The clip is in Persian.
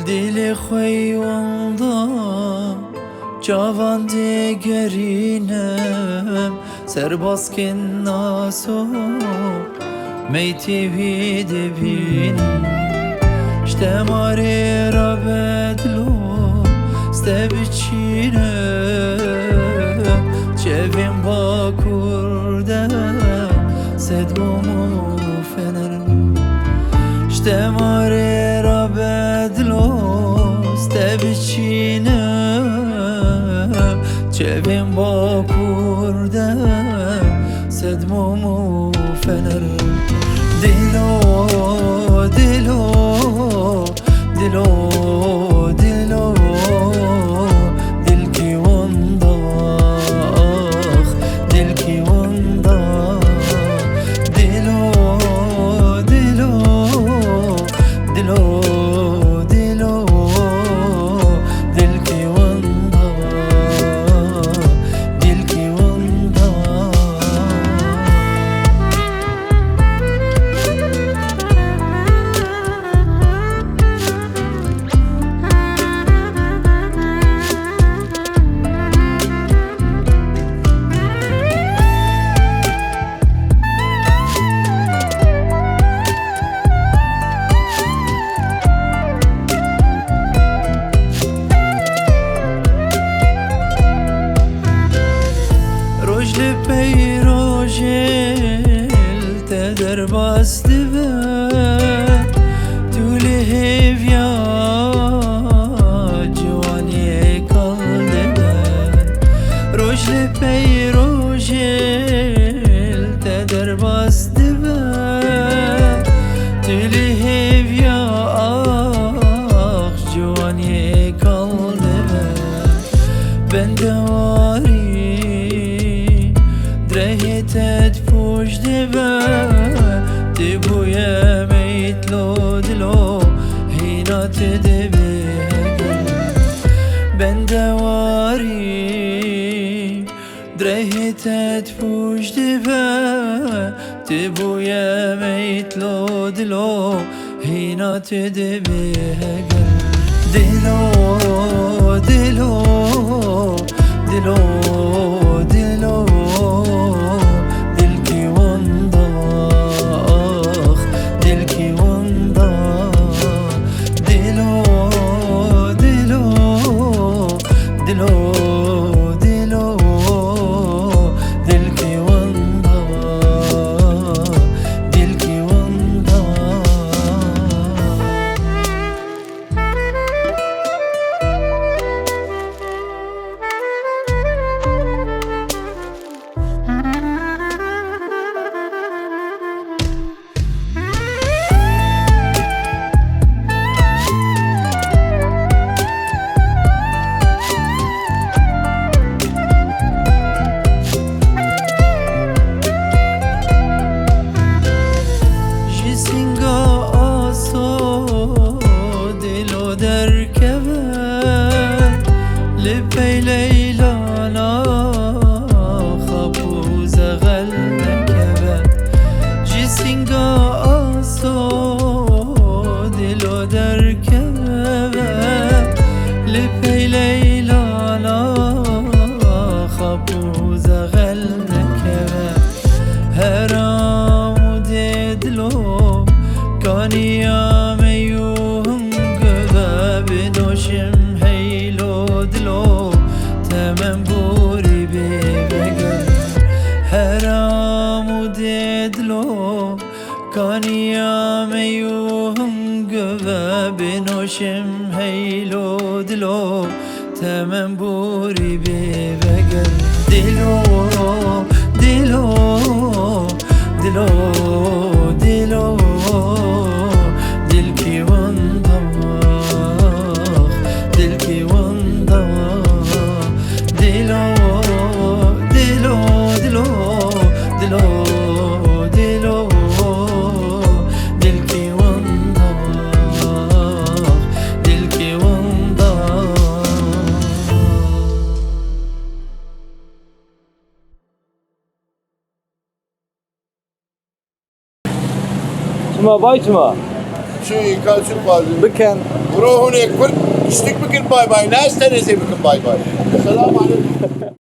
دل خوی واندا جوان دیگرینم سرباز کن ناسو میتی وی دبین شتماری را بدلو استبچینم چویم با کرده صدمو فنرم شتماری را بدلو استبچینم چویم با کرده صدمو فنرم دلو دلو دلو دلو دل کی ونداخ دل کی ونداخ دلو دلو دلو دلو دل کی ونداخ دل کی ونداخ رجل پی رجل تدر باستی بر طول هیویا جوانی کالده بر رجل پی رجل تدر باستی بر طول هیویا آخ جوانی کالده بر بندواری درهتت پشت بر دبوی میتلو دلو هینات دبی بندواری درهتت پشت بر دبوی میتلو دلو هینات دبی دلو دلو دلو دلو دل کی ونداخ دل کی ونداخ دلو دلو دلو دلو دل کی ونداخ دل کی ونداخ لبي ليلانا خبوز غلكبا جسنگا آسو دلو دركبا لبي ليلانا خبوز غلكبا هرام ددلو كاني يا ميوهم قبا بنوشم دلو تمام بوری بگل حرام و دلو کانیا میوهم گوه بنوشم هیلو دلو تمام بوری بگل دلو دلو دلو دلو دل کی ونداخ دل کی ونداخ دلو دلو دلو دلو دلو دل کی ونداخ دل کی ونداخ Çıma bay çıma. شيء كان شو قال بكن روح هناك كل اشتك بكل باي باي ناس تاني زي بكل باي باي السلام عليكم